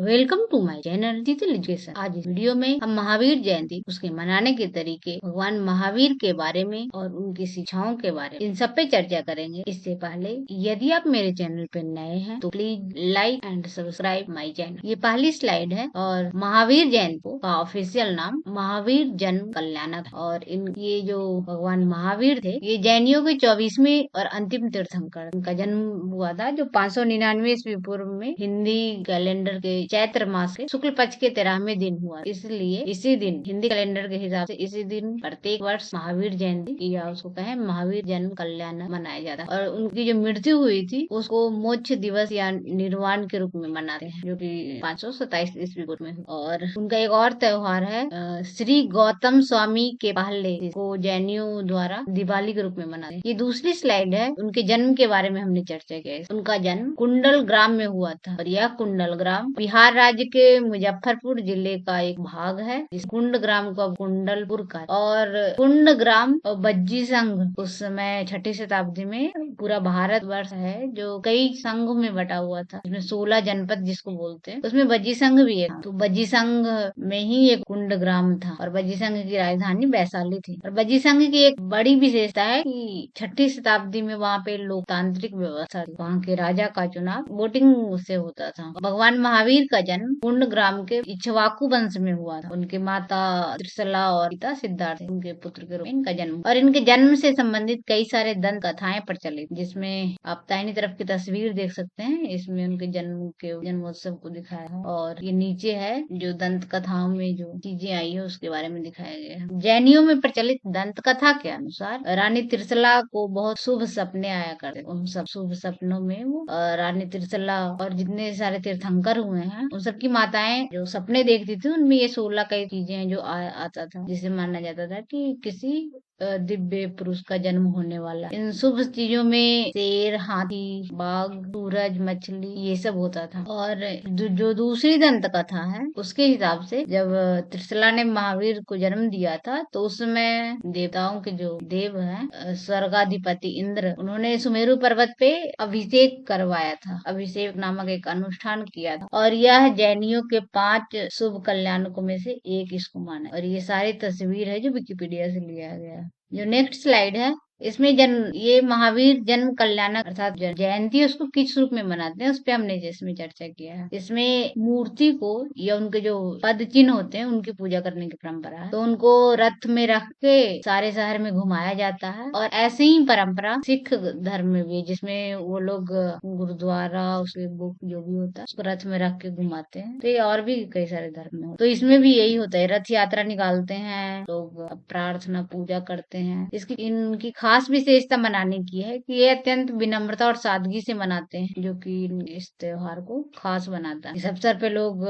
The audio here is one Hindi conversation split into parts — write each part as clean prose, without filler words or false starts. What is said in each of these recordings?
वेलकम टू माय चैनल तितली एजुकेशन। आज इस वीडियो में हम महावीर जयंती, उसके मनाने के तरीके, भगवान महावीर के बारे में और उनकी शिक्षाओं के बारे में इन सब पे चर्चा करेंगे। इससे पहले यदि आप मेरे चैनल पे नए हैं तो please like and subscribe my channel. ये पहली स्लाइड है और महावीर जयंती का ऑफिशियल नाम महावीर जन्म कल्याणक है। और ये जो भगवान महावीर थे, ये जैनियों के 24वें और अंतिम तीर्थंकर। उनका जन्म हुआ था जो 599 ईस्वी पूर्व में हिंदी कैलेंडर के चैत्र मास के शुक्ल पक्ष के 13वें दिन हुआ। इसलिए इसी दिन हिंदी कैलेंडर के हिसाब से इसी दिन प्रत्येक वर्ष महावीर जयंती या उसको कहें महावीर जन्म कल्याण मनाया जाता है। और उनकी जो मृत्यु हुई थी उसको मोक्ष दिवस या निर्वाण के रूप में मनाते हैं, जो कि 527 ईस्वी पूर्व में हुआ। और उनका एक और त्योहार है श्री गौतम स्वामी के पहले, को जैनियों द्वारा दिवाली के रूप में मनाते हैं। ये दूसरी स्लाइड है, उनके जन्म के बारे में हमने चर्चा किया है। उनका जन्म कुंडल ग्राम में हुआ था और यह कुंडल ग्राम बिहार राज्य के मुजफ्फरपुर जिले का एक भाग है। इस कुंड ग्राम को अब कुंडलपुर का। और कुंड ग्राम और बज्जी संघ उस समय 6ठी शताब्दी में पूरा भारत वर्ष है जो कई संघ में बटा हुआ था, इसमें 16 जनपद जिसको बोलते हैं, उसमें बज्जी संघ भी है। तो बज्जी संघ में ही एक कुंड ग्राम था और बज्जी संघ की राजधानी वैशाली थी। और बज्जी संघ की एक बड़ी विशेषता है कि 6ठी शताब्दी में वहाँ पे लोकतांत्रिक व्यवस्था थी। वहाँ के राजा का चुनाव वोटिंग से होता था। भगवान महावीर का जन्म कुंड ग्राम के इक्ष्वाकु वंश में हुआ था। उनके माता त्रिशला और पिता सिद्धार्थ, उनके पुत्र के रूप में इनका जन्म। और इनके जन्म से संबंधित कई सारे दंत कथाएं प्रचलित, जिसमें आप दाहिनी तरफ की तस्वीर देख सकते हैं। इसमें उनके जन्मोत्सव को दिखाया है। और ये नीचे है जो दंत कथाओं में जो चीजें आई है उसके बारे में दिखाया गया है। जैनियों में प्रचलित दंत कथा के अनुसार रानी त्रिशला को बहुत शुभ सपने आया करते। उन सब शुभ सपनों में वो रानी त्रिशला और जितने सारे तीर्थंकर हुए हैं उन सबकी माताएं जो सपने देखती थी, उनमें ये 16 कई चीजें हैं जो आता था, जिसे माना जाता था कि किसी दिव्य पुरुष का जन्म होने वाला। इन शुभ चीजों में शेर, हाथी, बाघ, सूरज, मछली, ये सब होता था। और जो दूसरी दंत कथा है उसके हिसाब से जब त्रिशला ने महावीर को जन्म दिया था तो उस समय देवताओं के जो देव हैं, स्वर्गाधिपति इंद्र, उन्होंने सुमेरु पर्वत पे अभिषेक करवाया था। अभिषेक नामक एक अनुष्ठान किया था और यह जैनियों के 5 शुभ कल्याणकों में से एक इसको माना है। और ये सारी तस्वीर है जो विकिपीडिया से लिया गया है। जो नेक्स्ट स्लाइड है, इसमें ये महावीर जन्म कल्याणक अर्थात जयंती उसको किस रूप में मनाते हैं उस पे हमने इसमें चर्चा किया है। इसमें मूर्ति को या उनके जो पद चिन्ह होते हैं उनकी पूजा करने की परंपरा है। तो उनको रथ में रख के सारे शहर में घुमाया जाता है। और ऐसे ही परंपरा सिख धर्म में भी है, जिसमें वो लोग गुरुद्वारा उसके बुक जो भी होता है उसको रथ में रख के घुमाते हैं। तो ये और भी कई सारे धर्म में तो इसमें भी यही होता है, रथ यात्रा निकालते हैं लोग, प्रार्थना पूजा करते हैं। इनकी खास विशेषता मनाने की है कि ये अत्यंत विनम्रता और सादगी से मनाते हैं, जो कि इस त्योहार को खास बनाता है। इस अवसर पे लोग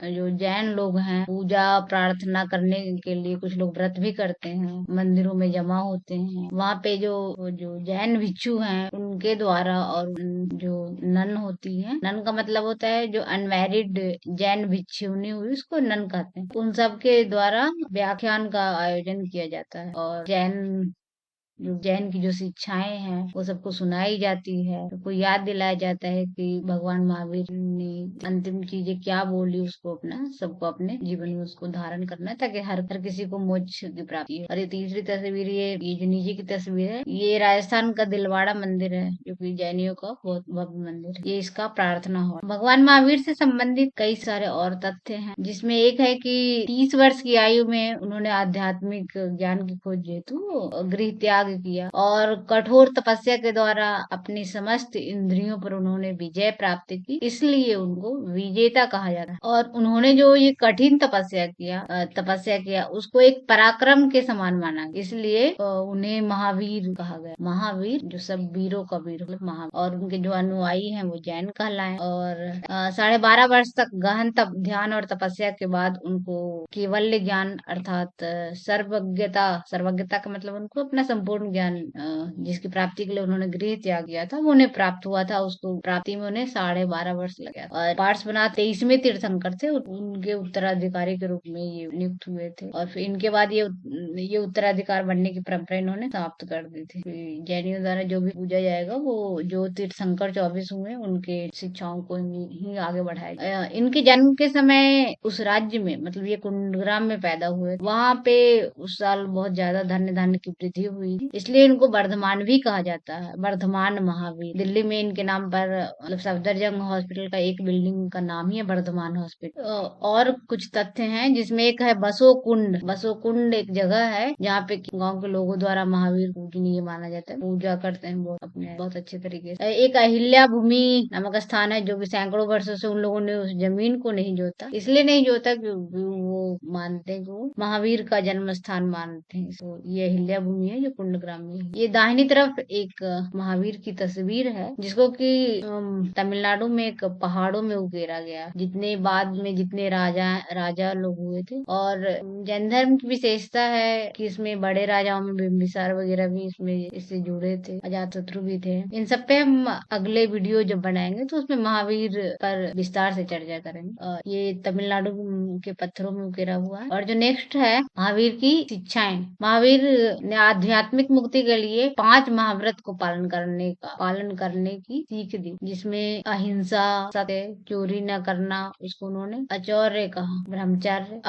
जो जैन लोग हैं पूजा प्रार्थना करने के लिए कुछ लोग व्रत भी करते हैं, मंदिरों में जमा होते हैं। वहाँ पे जो जैन भिक्षु हैं उनके द्वारा, और जो नन होती है, नन का मतलब होता है जो अनमैरिड जैन भिक्षुनी हुई उसको नन कहते हैं, उन सब के द्वारा व्याख्यान का आयोजन किया जाता है। और जैन की जो शिक्षाएं हैं वो सबको सुनाई जाती है, सबको याद दिलाया जाता है कि भगवान महावीर ने अंतिम चीजें क्या बोली, उसको सबको अपने जीवन में उसको धारण करना है ताकि हर किसी को मोक्ष की प्राप्ति हो। और ये तीसरी तस्वीर, ये जो नीचे की तस्वीर है, ये राजस्थान का दिलवाड़ा मंदिर है जो कि जैनियों का बहुत भव्य मंदिर है। ये इसका प्रार्थना हॉल। भगवान महावीर से संबंधित कई सारे और तथ्य हैं, जिसमें एक है कि 30 वर्ष की आयु में उन्होंने आध्यात्मिक ज्ञान की खोज हेतु गृह त्याग किया और कठोर तपस्या के द्वारा अपनी समस्त इंद्रियों पर उन्होंने विजय प्राप्त की, इसलिए उनको विजेता कहा जाता है। और उन्होंने जो ये कठिन तपस्या किया उसको एक पराक्रम के समान माना, इसलिए उन्हें महावीर कहा गया। महावीर जो सब वीरों का वीर, मतलब महावीर। और उनके जो अनुयायी हैं वो जैन कहलाए। और 12.5 वर्ष तक गहन ध्यान और तपस्या के बाद उनको केवल्य ज्ञान अर्थात सर्वज्ञता का मतलब उनको अपना संपूर्ण संपूर्ण ज्ञान जिसकी प्राप्ति के लिए उन्होंने गृह त्याग किया था, वो उन्हें प्राप्त हुआ था। उसको प्राप्ति में उन्हें 12.5 वर्ष लग गया। और पार्श्वनाथ 23वें तीर्थंकर थे, उनके उत्तराधिकारी के रूप में ये नियुक्त हुए थे। और फिर इनके बाद ये उत्तराधिकार बनने की परंपरा इन्होंने समाप्त कर दी थी। जैनियों द्वारा जो भी पूजा जाएगा वो जो तीर्थंकर 24 हुए उनके शिक्षाओं को ही आगे बढ़ाया। इनके जन्म के समय उस राज्य में, मतलब ये कुंडग्राम में पैदा हुए, वहाँ पे उस साल बहुत ज्यादा धन्य धान्य की वृद्धि हुई, इसलिए इनको वर्धमान भी कहा जाता है, वर्धमान महावीर। दिल्ली में इनके नाम पर मतलब सफदरजंग हॉस्पिटल का एक बिल्डिंग का नाम ही है वर्धमान हॉस्पिटल। और कुछ तथ्य हैं जिसमें एक है बसो कुंड। बसो कुंड एक जगह है जहाँ पे गांव के लोगों द्वारा महावीर पूजनीय माना जाता है, पूजा करते हैं वो अपने बहुत अच्छे तरीके से। एक अहिल्या भूमि नामक स्थान है जो कि सैकड़ों वर्षों से उन लोगों ने उस जमीन को नहीं जोता, इसलिए नहीं जोता क्योंकि वो मानते हैं कि वो महावीर का जन्म स्थान मानते हैं। तो ये अहिल्या भूमि है जो कुंडग्राम में है। ये दाहिनी तरफ एक महावीर की तस्वीर है जिसको कि तमिलनाडु में एक पहाड़ों में उकेरा गया, जितने बाद में जितने राजा लोग हुए थे। और जैन धर्म की विशेषता है कि इसमें बड़े राजाओं में बिम्बिसार वगैरह भी इससे जुड़े थे, अजातशत्रु भी थे। इन सब पे हम अगले वीडियो जब बनाएंगे तो उसमें महावीर पर विस्तार से चर्चा करेंगे। ये तमिलनाडु के पत्थरों में उकेरा हुआ है। और जो नेक्स्ट है महावीर की शिक्षाएं। महावीर ने आध्यात्मिक मुक्ति के लिए 5 महाव्रत को पालन करने की सीख दी, जिसमें अहिंसा, सत्य, चोरी न करना, उसको उन्होंने अचौर्य कहा, ब्रह्मचर्य,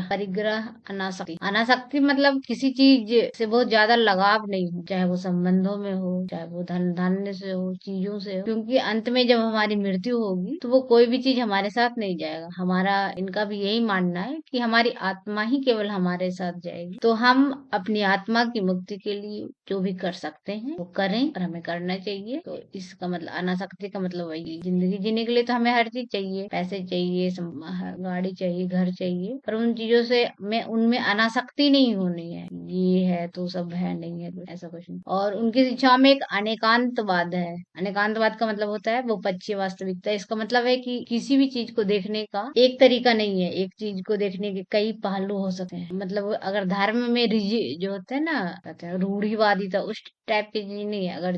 परिग्रह, अनासक्ति मतलब किसी चीज से बहुत ज्यादा लगाव नहीं हो, चाहे वो संबंधों में हो, चाहे वो धान्य से हो, चीजों से हो, क्योंकि अंत में जब हमारी मृत्यु होगी तो वो कोई भी चीज हमारे साथ नहीं जाएगा। इनका भी यही मानना है कि हमारी आत्मा ही केवल हमारे साथ जाएगी। तो हम अपनी आत्मा की मुक्ति के लिए जो भी कर सकते हैं वो करें और हमें करना चाहिए। तो इसका मतलब अनासक्ति का मतलब वही, जिंदगी जीने के लिए तो हमें हर चीज चाहिए, पैसे चाहिए, गाड़ी चाहिए, घर चाहिए, पर उन चीजों से उनमें अनासक्ति नहीं होनी है। ये है तो सब है, नहीं है तो ऐसा कुछ नहीं। और उनकी शिक्षा में एक अनेकांतवाद है। अनेकांतवाद का मतलब होता है वो पक्षी वास्तविकता। इसका मतलब है कि किसी भी चीज को देखने का एक तरीका नहीं है, एक चीज को देखने के कई पहलू हो सकते हैं। मतलब अगर धर्म में जो होता है ना, कहते हैं रूढ़िवादिता, उस टाइप की चीज नहीं है। अगर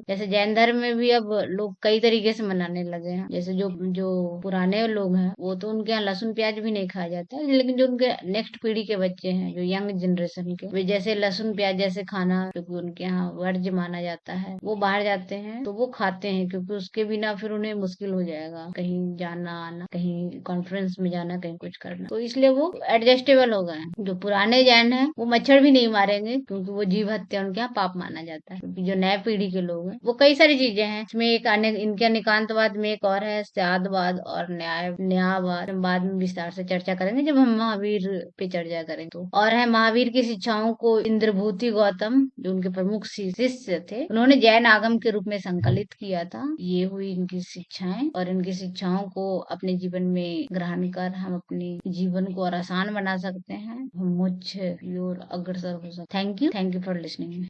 जैसे जैन धर्म में भी अब लोग कई तरीके से मनाने लगे हैं। जैसे जो पुराने लोग हैं वो तो उनके यहाँ लहसुन प्याज भी नहीं खाया जाता है, लेकिन जो उनके नेक्स्ट पीढ़ी के बच्चे हैं, जो यंग जनरेशन के, वे जैसे लहसुन प्याज जैसे खाना, क्योंकि उनके यहाँ वर्ज्य माना जाता है, वो बाहर जाते हैं तो वो खाते हैं, क्योंकि उसके बिना फिर उन्हें मुश्किल हो जाएगा कहीं जाना आना, कहीं कॉन्फ्रेंस में जाना, कहीं कुछ करना। तो इसलिए वो एडजस्टेबल हो गए हैं। जो पुराने जैन है वो मच्छर भी नहीं मारेंगे, क्योंकि वो जीव हत्या उनके यहाँ पाप माना जाता है। क्योंकि जो नए पीढ़ी के लोग हैं वो कई सारी चीजें हैं, इसमें एक इनके अनेकांतवाद में एक और है स्यादवाद और न्यायवाद। बाद में विस्तार से चर्चा करेंगे जब हम महावीर पे चर्चा करें तो। और है महावीर की शिक्षाओं को इंद्रभूति गौतम, जो उनके प्रमुख शिष्य थे, उन्होंने जैन आगम के रूप में संकलित किया था। ये हुई इनकी शिक्षाएं, और इनकी शिक्षाओं को अपने जीवन में ग्रहण कर हम अपने जीवन को और आसान बना सकते हैं, हम मुझ की ओर अग्रसर हो सकते। Thank you for listening.